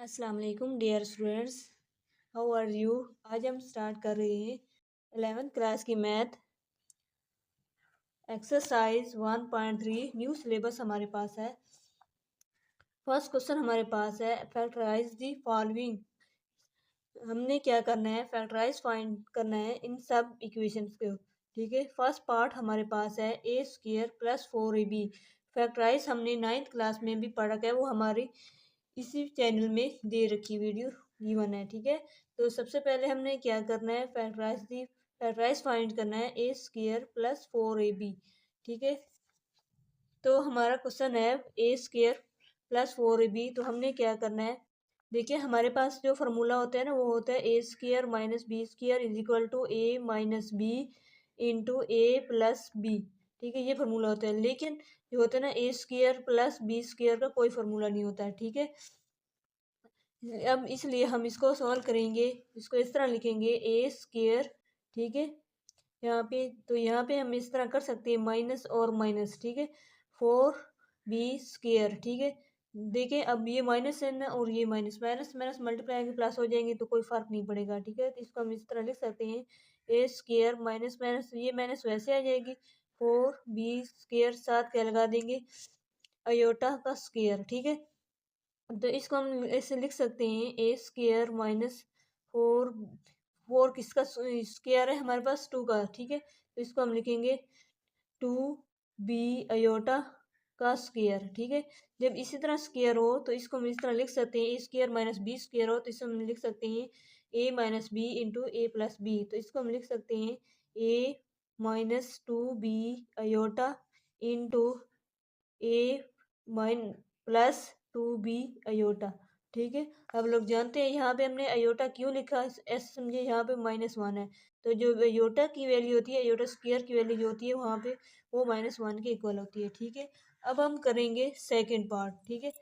अस्सलाम वालेकुम dear students, how are you. आज हम स्टार्ट कर रहे हैं 11th क्लास की मैथ एक्सरसाइज 1.3। न्यू सिलेबस हमारे पास है। फर्स्ट क्वेश्चन हमारे पास है फैक्टराइज दी फॉलोइंग। हमने क्या करना है, फैक्टराइज फाइंड करना है इन सब इक्वेशंस को। ठीक है, फर्स्ट पार्ट हमारे पास है a square plus 4ab। Factorise हमने 9th क्लास में भी पढ़ा है, वो हमारी इसी चैनल में दे रखी वीडियो गिवन है। ठीक है, तो सबसे पहले हमने क्या करना है, फैक्टराइज फाइंड करना है ए स्क्वायर प्लस 4ab। ठीक है, तो हमारा क्वेश्चन है ए स्क्वायर प्लस 4ab। तो हमने क्या करना है, देखिए हमारे पास जो फार्मूला होता है ना, वो होता है a square minus b square is equal to a minus b into a plus b. ठीक है, ये फार्मूला होता है। लेकिन जो होता है ना ए स्क्वायर प्लस बी स्क्वायर का कोई फार्मूला नहीं होता है। ठीक है, अब इसलिए हम इसको सॉल्व करेंगे। इसको इस तरह लिखेंगे ए स्क्वायर। ठीक है, यहाँ पे तो यहाँ पे हम इस तरह कर सकते हैं माइनस और माइनस। ठीक है, 4b स्क्वायर। ठीक है, देखिए अब ये माइनस है ना, और ये माइनस माइनस माइनस मल्टीप्लाई आएंगे प्लस हो जाएंगे, तो कोई फर्क नहीं पड़ेगा। ठीक है, तो इसको हम इस तरह लिख सकते हैं ए स्क्वायर माइनस माइनस ये माइनस वैसे आ जाएगी 4b स्क्वायर, साथ क्या लगा देंगे अयोटा का स्क्वायर। ठीक है, तो इसको हम ऐसे लिख सकते हैं ए स्क्वायर माइनस 4 किसका स्क्वायर है हमारे पास 2 का। ठीक है, तो इसको हम लिखेंगे 2b अयोटा का स्क्वायर। ठीक है, जब इसी तरह स्क्वायर हो तो इसको हम इस तरह लिख सकते हैं ए स्क्वायर माइनस बी स्क्वायर हो तो इसको हम लिख सकते हैं ए minus b into a plus B. तो इसको हम लिख सकते हैं ए माइनस 2b अयोटा इंटू ए माइन प्लस 2b अयोटा। ठीक है, अब लोग जानते हैं यहाँ पे हमने अयोटा क्यों लिखा, ऐसे समझे यहाँ पे -1 है, तो जो अयोटा की वैल्यू होती है, अयोटा स्क्वायर की वैल्यू जो होती है वहाँ पे वो -1 के इक्वल होती है। ठीक है, अब हम करेंगे सेकेंड पार्ट। ठीक है,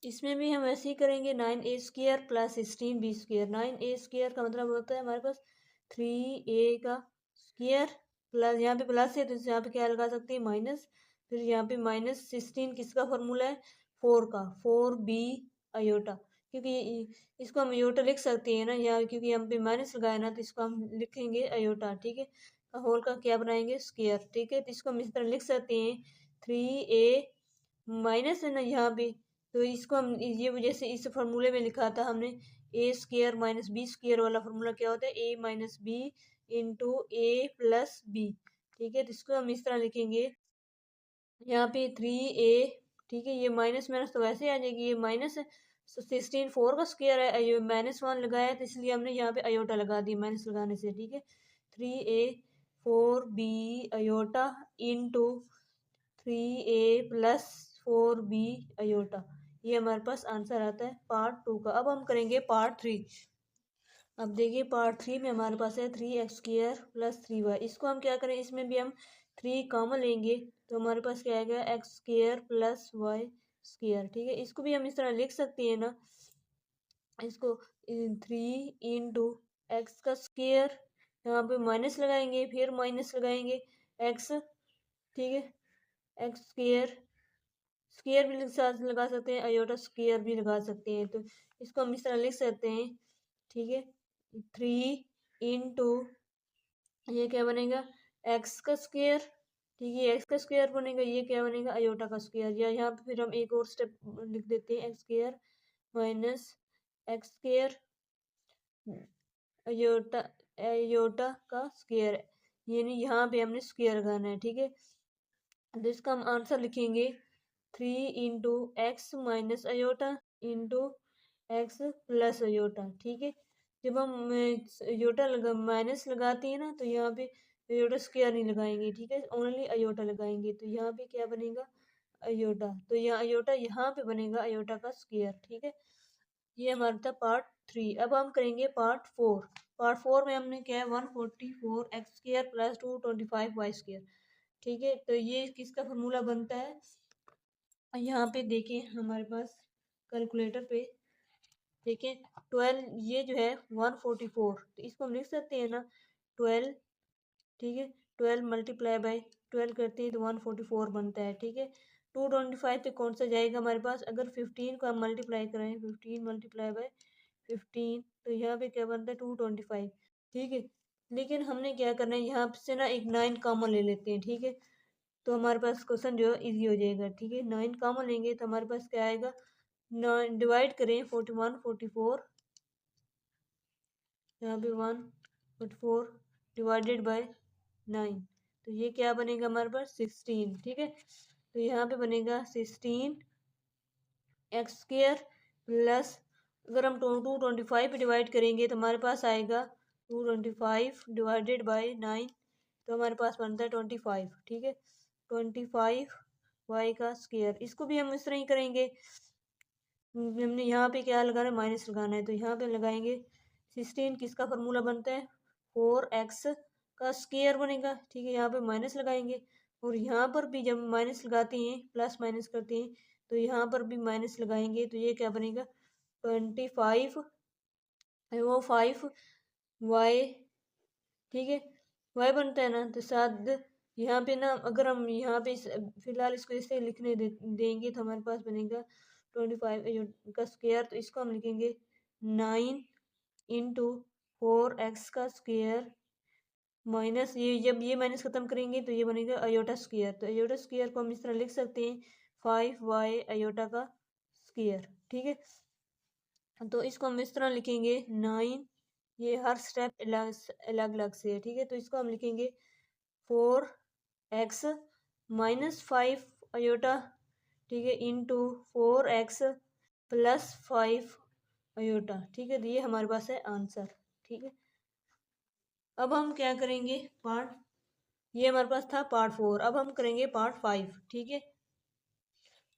इसमें भी हम ऐसे ही करेंगे 9a square plus 16b square. 9a square का मतलब होता है हमारे पास 3a का स्क्वायर प्लस यहाँ पे प्लस है तो यहाँ पे क्या लगा सकते हैं माइनस, फिर यहाँ पे -16 किसका फॉर्मूला है 4 का 4b अयोटा, क्योंकि इसको हम अयोटा लिख सकते हैं ना यहाँ, क्योंकि यहाँ पे माइनस लगाया ना, तो इसको हम लिखेंगे अयोटा। ठीक है, होल का क्या बनाएंगे स्क्वायर। ठीक है, तो इसको हम इस तरह लिख सकते हैं 3a माइनस है ना यहाँ पे, तो इसको हम ये वजह से इस फार्मूले में लिखा था हमने ए स्क्वायर माइनस बी स्क्वायर वाला फार्मूला क्या होता है ए minus b into a plus b. ठीक है, तो इसको हम इस तरह लिखेंगे यहाँ पे 3a। ठीक है, ये माइनस माइनस तो वैसे आ जाएगी, ये माइनस 16 4 का स्क्वायर है, ये -1 लगाया तो इसलिए हमने यहाँ पे अयोटा लगा दी माइनस लगाने से। ठीक है, 3a 4b aorta into 3a plus 4b aorta, ये हमारे पास आंसर आता है पार्ट 2 का। अब हम करेंगे पार्ट 3। अब देखिए पार्ट 3 में हमारे पास है 3x स्क्वायर प्लस 3y। इसको हम क्या करें, इसमें भी हम 3 कॉमन लेंगे तो हमारे पास क्या आएगा x square plus y square. ठीक है, इसको भी हम इस तरह लिख सकते हैं ना, इसको 3 इंटू एक्स का स्क्वायर, यहाँ पे माइनस लगाएंगे फिर माइनस लगाएंगे x। ठीक है, एक्स स्क्वायर स्क्वायर भी साथ लगा सकते हैं, अयोटा स्क्वायर भी लगा सकते हैं, तो इसको हम इस तरह लिख सकते हैं। ठीक है, 3 इंटू ये क्या बनेगा एक्स का स्क्वायर। ठीक है, एक्स का स्क्वायर बनेगा, ये क्या बनेगा अयोटा का स्क्वायर, या यहाँ पे फिर हम एक और स्टेप लिख देते हैं x square minus x square iota iota का स्क्वायर, यानी यहाँ पे हमने स्क्वायर लगाना है। ठीक है, तो इसका हम आंसर लिखेंगे 3 into x minus iota into x plus iota. ठीक है, जब हम अयोटा माइनस लगाते हैं ना, तो यहाँ पे अयोटा स्क्वायर नहीं लगाएंगे। ठीक है, ओनली अयोटा लगाएंगे, तो यहाँ पे क्या बनेगा अयोटा, तो यहाँ अयोटा यहाँ पे बनेगा अयोटा का स्क्वायर। ठीक है, ये हमारा था पार्ट 3। अब हम करेंगे पार्ट 4। पार्ट 4 में हमने क्या है 144 x square plus 225 y square. ठीक है, तो ये किसका फॉर्मूला बनता है, यहाँ पे देखिए हमारे पास कैलकुलेटर पे देखिए 12, ये जो है 144, तो इसको हम लिख सकते हैं ना 12। ठीक है, 12 मल्टीप्लाई बाई 12 करते हैं तो 144 बनता है। ठीक है, 225 पे कौन सा जाएगा हमारे पास? अगर 15 को हम मल्टीप्लाई करें, 15 मल्टीप्लाई बाय 15, तो यहाँ पे क्या बनता है? 225। ठीक है, लेकिन हमने क्या करना है, यहाँ से ना एक 9 कॉमन ले लेते हैं। ठीक है, तो हमारे पास क्वेश्चन जो है ईजी हो जाएगा। ठीक है, 9 कॉमन लेंगे तो हमारे पास क्या आएगा? 9 डिवाइड करें 41 44, यहाँ पे 144 डिवाइडेड बाय 9, तो ये क्या बनेगा हमारे पास? 16। ठीक है, तो यहाँ पे बनेगा 16 एक्स स्क्र प्लस, अगर हम 225 पे डिवाइड करेंगे तो हमारे पास आएगा 225 डिवाइडेड बाय 9, तो हमारे पास बनता है 25। ठीक है, 25 वाई का स्क्वायर। इसको भी हम इस तरह ही करेंगे। हमने यहाँ पे क्या लगाना है? माइनस लगाना है, तो यहाँ पे लगाएंगे 16, किसका फार्मूला बनता है? 4x का स्क्वायर बनेगा। ठीक है, यहाँ पे माइनस लगाएंगे, और यहाँ पर भी जब माइनस लगाते हैं, प्लस माइनस करते हैं, तो यहाँ पर भी माइनस लगाएंगे, तो ये क्या बनेगा? 25 वो 5 वाई। ठीक है, वाई बनता है ना, तो साथ यहाँ पे ना, अगर हम यहाँ पे फिलहाल इसको ऐसे लिखने देंगे तो हमारे पास बनेगा 25 का स्क्वायर, तो इसको हम लिखेंगे 9 इंटू 4x का स्क्वायर माइनस, ये जब ये माइनस खत्म करेंगे तो ये बनेगा अयोटा स्क्वायर। तो अयोटा स्क्वायर को हम इस तरह लिख सकते हैं 5y अयोटा का स्क्वायर। ठीक है, तो इसको हम इस तरह लिखेंगे 9, ये हर स्टेप अलग अलग से है। ठीक है, तो इसको हम लिखेंगे 4x माइनस 5 अयोटा, ठीक है, इंटू 4x प्लस 5 अयोटा। ठीक है, तो ये हमारे पास है आंसर। ठीक है, अब हम क्या करेंगे? ये हमारे पास था पार्ट 4, अब हम करेंगे पार्ट 5। ठीक है,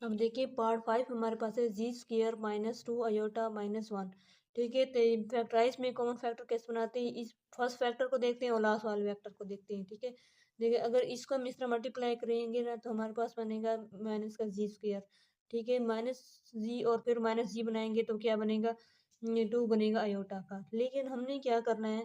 अब देखिए पार्ट 5 हमारे पास है g square minus 2 aorta minus 1। ठीक है, तो फैक्टराइज में कॉमन फैक्टर कैसे बनाते हैं? इस फर्स्ट फैक्टर को देखते हैं और लास्ट वाले फैक्टर को देखते हैं। ठीक है, देखिए अगर इसको हम इस तरह मल्टीप्लाई करेंगे ना, तो हमारे पास बनेगा माइनस का जी स्क्र। ठीक है, माइनस जी और फिर माइनस जी बनाएंगे तो क्या बनेगा? 2 बनेगा अयोटा का। लेकिन हमने क्या करना है,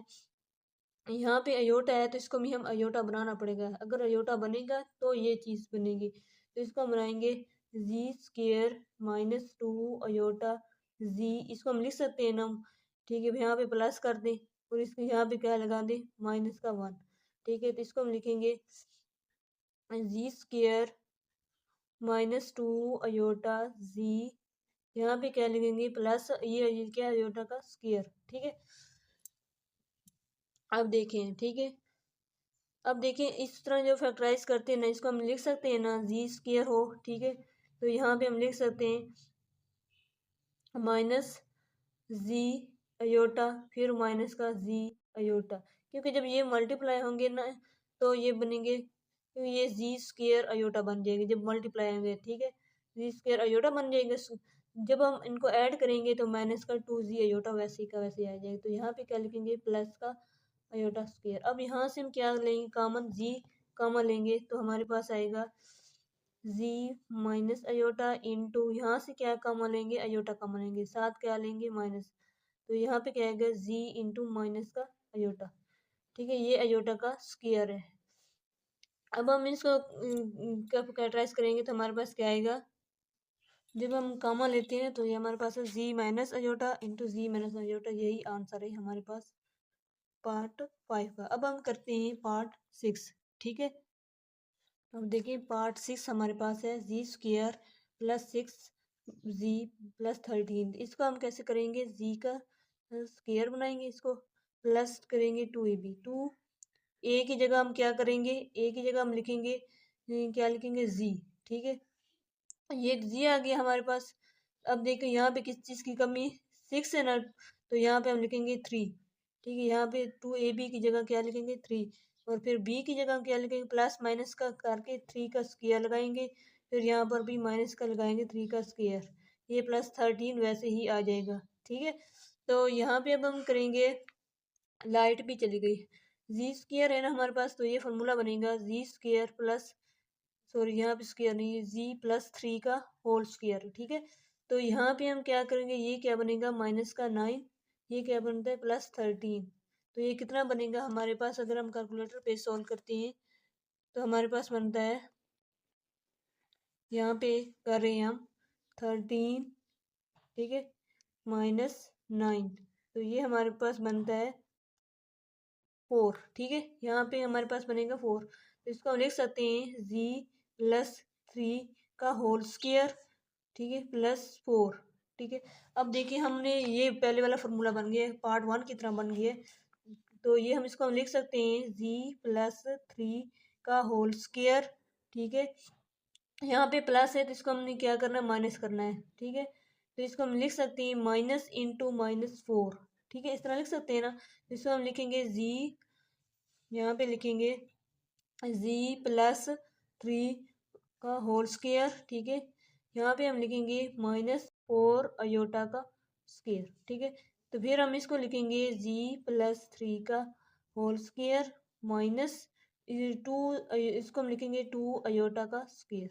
यहाँ पे अयोटा है तो इसको भी हम अयोटा बनाना पड़ेगा। अगर अयोटा बनेगा तो ये चीज़ बनेगी, तो इसको हम बनाएंगे जी स्क्र माइनस 2 अयोटा जी, इसको हम लिख सकते हैं ना। ठीक है, यहाँ पे प्लस कर दें और इसको यहाँ पे क्या लगा दें? माइनस का 1। ठीक है, तो इसको हम लिखेंगे जी स्क्र माइनस 2 अयोटा जी, यहाँ पे क्या लिखेंगे? प्लस ये क्या? अयोटा का स्क्वायर। ठीक है, अब देखें। ठीक है, अब देखिए इस तरह जो फैक्टराइज करते हैं ना, इसको हम लिख सकते हैं ना जी स्क्वायर हो। ठीक है, तो यहाँ पे हम लिख सकते हैं माइनस जी अयोटा फिर माइनस का जी अयोटा, क्योंकि जब ये मल्टीप्लाई होंगे ना तो ये बनेंगे, तो ये जी स्क्वायर अयोटा बन जाएगी जब मल्टीप्लाई होंगे। ठीक है, जी स्क्वायर अयोटा बन जाएगा। जब हम इनको ऐड करेंगे तो माइनस का 2 जी अयोटा वैसे ही का वैसे आ जाएगा। तो यहाँ पे क्या लिखेंगे? प्लस का अयोटा स्क्वायर। अब यहाँ से हम क्या लेंगे? कॉमन, जी कॉमन लेंगे तो हमारे पास आएगा जी माइनस अयोटा इंटू, यहाँ से क्या कॉमन लेंगे? अयोटा कॉमन लेंगे, साथ क्या लेंगे? माइनस, तो यहाँ पे क्या आएगा? जी इंटू माइनस का अयोटा। ठीक है, ये अयोटा का स्क्वायर है। अब हम इसको कैटेगराइज करेंगे तो हमारे पास क्या आएगा? जब हम कॉमन लेते हैं तो ये हमारे पास है जी माइनस अयोटा इंटू जी माइनस अयोटा, यही आंसर है हमारे पास पार्ट 5 का। अब हम करते हैं पार्ट 6। ठीक है, अब देखिए पार्ट 6 हमारे पास है जी स्क्वायर प्लस 6 जी प्लस 13। इसको हम कैसे करेंगे? जी का स्क्वायर बनाएंगे, इसको प्लस करेंगे 2ab। 2a की जगह हम क्या करेंगे? a की जगह हम लिखेंगे क्या लिखेंगे? जी। ठीक है, ये जी आ गया हमारे पास। अब देखो यहाँ पे किस चीज़ की कमी? 6 है ना, तो यहाँ पे हम लिखेंगे 3। ठीक है, यहाँ पे 2ab की जगह क्या लिखेंगे? 3, और फिर b की जगह हम क्या लिखेंगे? प्लस माइनस का करके 3 का स्क्वायर लगाएंगे, फिर यहाँ पर भी माइनस का लगाएंगे 3 का स्क्वायर, ये प्लस 13 वैसे ही आ जाएगा। ठीक है, तो यहाँ पे अब हम करेंगे, लाइट भी चली गई, जी स्क्वायर है ना हमारे पास, तो ये फार्मूला बनेगा जी स्क्वायर प्लस, सॉरी यहाँ पे स्क्वायर नहीं है, जी प्लस 3 का होल स्क्वायर। ठीक है, तो यहाँ पे हम क्या करेंगे? ये क्या बनेगा? माइनस का 9, ये क्या बनता है? प्लस 13। तो ये कितना बनेगा हमारे पास? अगर हम कैलकुलेटर पे सॉल्व करते हैं तो हमारे पास बनता है यहाँ पे कर रहे हैं हम 13, ठीक है, -9, तो ये हमारे पास बनता है 4, ठीक है। यहाँ पे हमारे पास बनेगा 4, तो इसको हम लिख सकते हैं g+3 का होल स्क्वायर, ठीक है, +4, ठीक है। अब देखिए हमने ये पहले वाला फॉर्मूला बन गया, पार्ट 1 की तरह बन गया, तो ये हम इसको हम लिख सकते हैं g+3 का होल स्क्वायर, ठीक है। यहाँ पे प्लस है तो इसको हमने क्या करना है, माइनस करना है, ठीक है। तो इसको हम लिख सकते हैं -(-4), ठीक है, इस तरह लिख सकते हैं ना। तो इसको हम लिखेंगे जी, यहाँ पे लिखेंगे g+3 का होल स्क्वायर, ठीक है। यहाँ पे हम लिखेंगे -4 अयोटा का स्क्वायर, ठीक है। तो फिर हम इसको लिखेंगे g+3 का होल स्क्वायर -2, इसको हम लिखेंगे 2 अयोटा का स्क्वायर,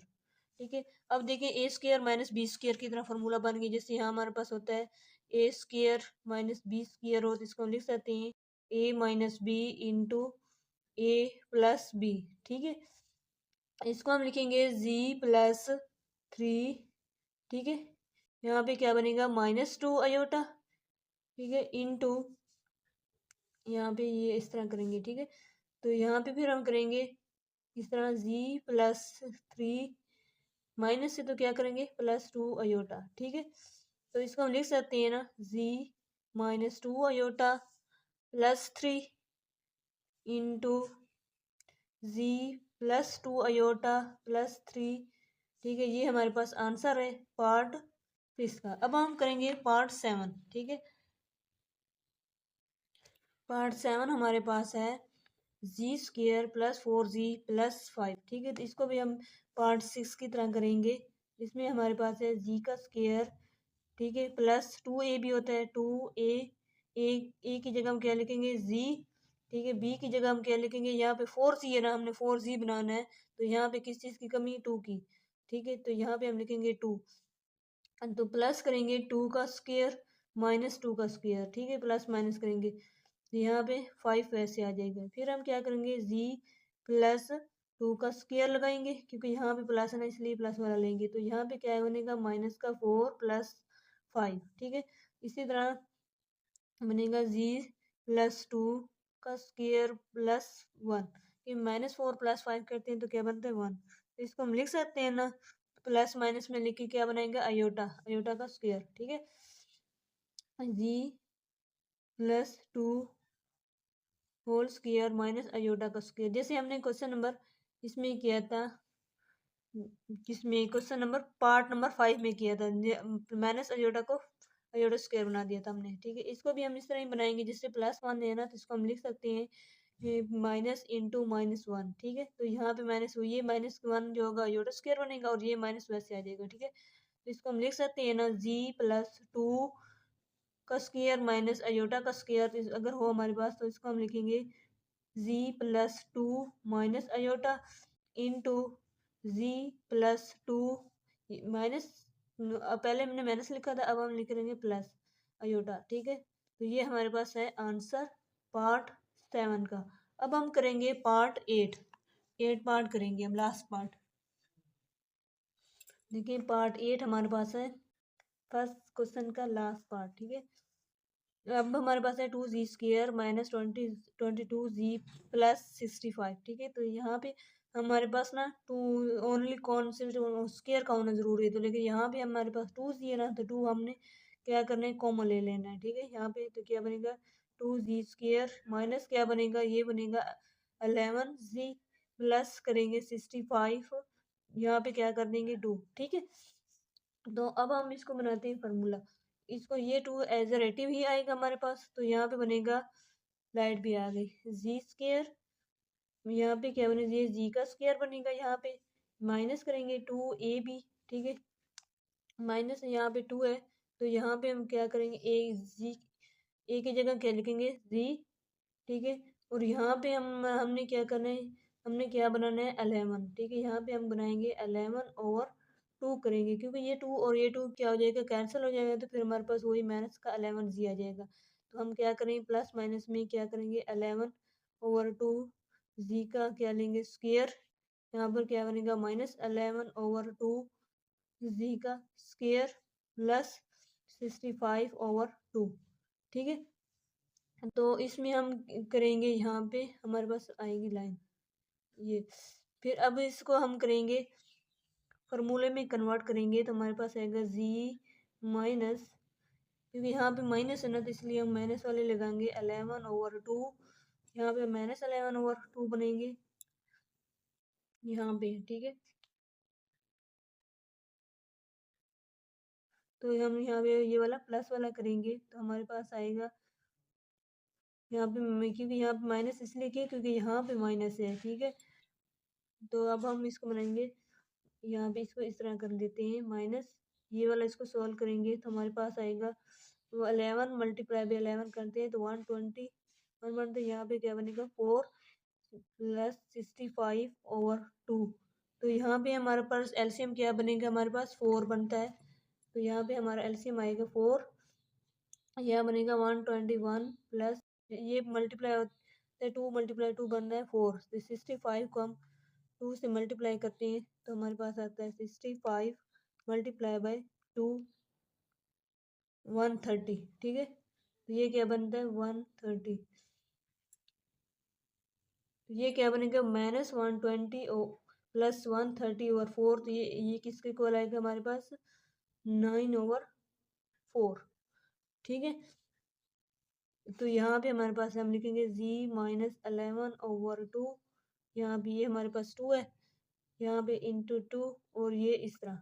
ठीक है। अब देखिए ए स्क्वायर माइनस बी स्क्वायर की तरह फॉर्मूला बन गई, जैसे यहाँ हमारे पास होता है a square minus b square हो, तो इसको हम लिख सकते हैं ए minus b into a plus b, ठीक है। इसको हम लिखेंगे g+3, ठीक है। यहाँ पे क्या बनेगा -2 अयोटा, ठीक है, इंटू यहाँ पे ये इस तरह करेंगे, ठीक है। तो यहाँ पे फिर हम करेंगे इस तरह g+3 माइनस से तो क्या करेंगे +2 अयोटा, ठीक है। तो इसको हम लिख सकते हैं ना g-2 aorta +3 into g+2 aorta +3, ठीक है। ये हमारे पास आंसर है पार्ट 6 का। अब हम करेंगे पार्ट 7, ठीक है। पार्ट 7 हमारे पास है g² + 4g+5, ठीक है। तो इसको भी हम पार्ट 6 की तरह करेंगे। इसमें हमारे पास है g का स्क्वायर, ठीक है, +2a भी होता है 2a, ए की जगह हम क्या लिखेंगे z, ठीक है। बी की जगह हम क्या लिखेंगे, यहाँ पे 4c है ना, हमने 4z बनाना है, तो यहाँ पे किस चीज़ की कमी, 2 की, ठीक है। तो यहाँ पे हम लिखेंगे 2, तो प्लस करेंगे 2 का स्क्वायर -2 का स्क्वायर, ठीक है, प्लस माइनस करेंगे तो यहाँ पे 5 वैसे आ जाएगा। फिर हम क्या करेंगे g+2 का स्क्वायर लगाएंगे, क्योंकि यहाँ पे प्लस है ना इसलिए प्लस वाला लेंगे, तो यहाँ पे क्या बनेगा -4 + 5, ठीक है। इसी तरह बनेगा g+2 का स्क्वायर +1, ये -4 + 5 करते हैं तो क्या बनता है 1, तो इसको हम लिख सकते हैं ना, प्लस माइनस में लिख के क्या बनाएंगे अयोटा, अयोटा का स्क्वायर, ठीक है। g+2 whole square minus iota का स्क्वायर, जैसे हमने क्वेश्चन नंबर इसमें किया था, जिसमें क्वेश्चन नंबर पार्ट नंबर 5 में किया था, माइनस अयोटा को अयोटा स्क्वायर बना दिया था हमने, ठीक है। इसको भी हम इस तरह ही बनाएंगे, जिससे +1 है ना, तो इसको हम लिख सकते हैं माइनस इंटू -1, ठीक है। तो यहाँ पे माइनस ये -1 जो होगा अयोटा स्क्वायर बनेगा, और ये माइनस वैसे आ जाएगा, ठीक है। तो इसको हम लिख सकते हैं ना g+2 का स्क्वायर माइनस अयोटा का स्क्वायर अगर हो हमारे पास, तो इसको हम लिखेंगे g+2 minus iota into g+2 minus, पहले हमने माइनस लिखा था, अब हम लिख लेंगे प्लस अयोटा, ठीक है। तो ये हमारे पास है आंसर पार्ट 7 का। अब हम करेंगे पार्ट 8 पार्ट करेंगे हम, लास्ट पार्ट। देखिए पार्ट 8 हमारे पास है, फर्स्ट क्वेश्चन का लास्ट पार्ट, ठीक है। अब हमारे पास है 2g² -22z+65, ठीक है। तो यहाँ पे हमारे पास ना टू ओनली कौन से स्क्वायर का होना जरूरी है, तो लेकिन यहाँ पे हमारे पास 2z है ना, तो 2 हमने क्या करना है कॉमन ले लेना है, ठीक है। यहाँ पे तो क्या बनेगा 2z² माइनस क्या बनेगा, ये बनेगा 11z प्लस करेंगे 65, यहाँ पे क्या कर देंगे 2, ठीक है। तो अब हम इसको बनाते हैं फार्मूला, इसको ये 2 एज ए रेटिव ही आएगा हमारे पास, तो यहाँ पे बनेगा, लाइट भी आ गई, g², यहाँ पे क्या बनेगा, ये g का स्क्वायर बनेगा, यहाँ पे माइनस करेंगे 2ab, ठीक है, माइनस यहाँ पे 2 है, तो यहाँ पे हम क्या करेंगे a की जगह क्या लिखेंगे z, ठीक है। और यहाँ पे हमने क्या करना है, हमने क्या बनाना है 11, ठीक है। यहाँ पे हम बनाएंगे 11/2 करेंगे, क्योंकि ये 2 और ये 2 क्या हो जाएगा कैंसिल हो जाएगा, तो फिर हमारे पास वही माइनस का 11z आ जाएगा। तो हम क्या करेंगे प्लस माइनस में क्या करेंगे 11/2 z का क्या लेंगे स्क्वायर, यहाँ पर क्या बनेगा -11/2 जी का स्क्वायर प्लस 65/2। ठीक है, तो इसमें हम करेंगे, यहाँ पे हमारे पास आएगी लाइन ये। फिर अब इसको हम करेंगे फार्मूले में कन्वर्ट करेंगे, तो हमारे पास आएगा जी माइनस, क्योंकि यहाँ पे माइनस है ना, तो इसलिए हम माइनस वाले लगाएंगे 11/2। यहाँ पे -11/2 बनेंगे यहाँ पे। ठीक है, तो हम यहाँ पे ये वाला प्लस वाला करेंगे, तो हमारे पास आएगा यहाँ पे, क्योंकि यहाँ पे माइनस इसलिए किया क्योंकि यहाँ पे माइनस है। ठीक है, तो अब हम इसको बनाएंगे, यहाँ पे इसको इस तरह कर देते हैं माइनस, ये वाला इसको सॉल्व करेंगे तो हमारे पास आएगा 11 × 11 करते हैं तो 120 बनते हैं। यहाँ पे क्या बनेगा 4 + 65/2। तो यहाँ पे हमारे पास एलसीएम क्या बनेगा, हमारे पास 4 बनता है, तो यहाँ पे हमारा एलसीएम आएगा 4। यह बनेगा 121 प्लस ये मल्टीप्लाई होता है 2 × 2 बन रहा है 4। तो 65 को हम 2 से मल्टीप्लाई करते हैं तो हमारे पास आता है 65 × 2 130। ठीक है, तो ये क्या बनता है 130। तो ये क्या बनेगा -120 + 130/4। तो ये किसके इक्वल आएगा हमारे पास 9/4। ठीक है, तो यहाँ पे हमारे पास हम लिखेंगे z -11/2। यहाँ पे ये हमारे पास 2 है, यहाँ पे इंटू 2 और ये इस तरह।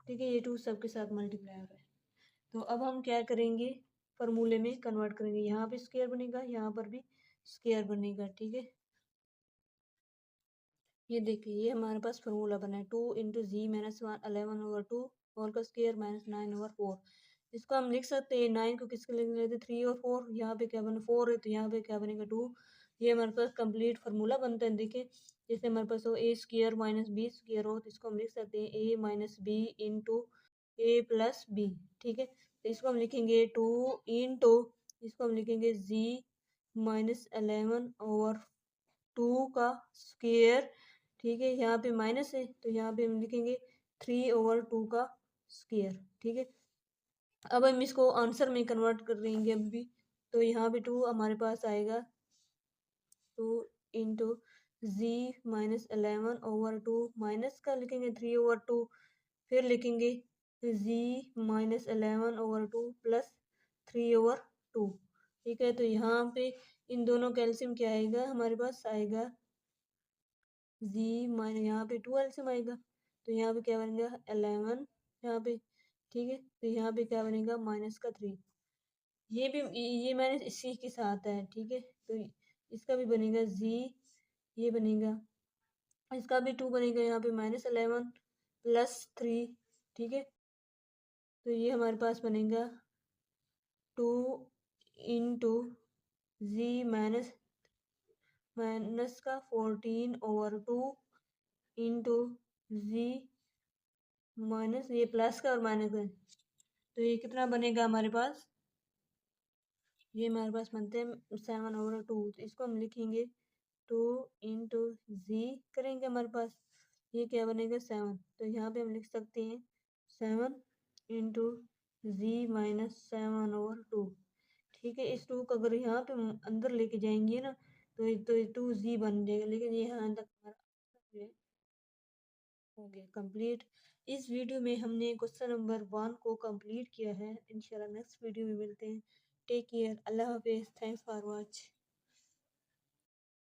ठीक है, ये 2 सबके साथ मल्टीप्लाई हो रहा है। तो अब हम क्या करेंगे, फार्मूले में कन्वर्ट करेंगे, यहाँ पे स्क्वायर बनेगा, यहाँ पर भी स्क्वायर बनेगा। ठीक है, ये देखिए ये हमारे पास फार्मूला बना है 2 × z - 11/2 होल का स्क्वायर -9/4। इसको हम लिख सकते हैं 9 को किसके लिख लेते 3 और 4, यहाँ पे क्या बना 4 है तो यहाँ पे क्या बनेगा 2। ये हमारे पास कंप्लीट फार्मूला बनता है। देखिए जैसे हमारे पास हो a² - b² हो, तो इसको हम लिख सकते हैं a - b × a + b। ठीक है, तो इसको हम लिखेंगे 2 × इसको हम लिखेंगे z -11/2 का स्क्वायर। ठीक है, यहाँ पे माइनस है तो यहाँ पे हम लिखेंगे 3/2 का स्क्वायर। ठीक है, अब हम इसको आंसर में कन्वर्ट कर देंगे अभी, तो यहाँ पे 2 हमारे पास आएगा 2 × z -11/2 माइनस का लिखेंगे 3/2, फिर लिखेंगे z -11/2 प्लस 3/2। ठीक है, तो यहाँ पे इन दोनों कैल्शियम क्या आएगा हमारे पास आएगा z माइनस, यहाँ पे 2 एल्सियम आएगा तो यहाँ पे क्या बनेगा 11 यहाँ पे। ठीक है, तो यहाँ पे क्या बनेगा -3। ये भी ये माइनस इसी के साथ है। ठीक है, तो इसका भी बनेगा z, ये बनेगा इसका भी 2 बनेगा, यहाँ पे -11 + 3। ठीक है, तो ये हमारे पास बनेगा 2 × z माइनस का 14/2 इंटू z माइनस ये प्लस का और माइनस का, तो ये कितना बनेगा हमारे पास, ये हमारे पास बनते हैं 7/2। तो इसको हम लिखेंगे 2 × z करेंगे, हमारे पास ये क्या बनेगा 7। तो यहाँ पे हम लिख सकते हैं 7 × z - 7/2। ठीक है, इस 2 को अगर यहाँ पे अंदर लेके जाएंगे ना तो 2z बन जाएगा, लेकिन ये यहाँ तक हमारा हो गया कंप्लीट। इस वीडियो में हमने क्वेश्चन नंबर 1 को कंप्लीट किया है। इंशाल्लाह नेक्स्ट वीडियो में मिलते हैं। टेक केयर, अल्लाह हाफिज़, थैंक्स फॉर वॉच।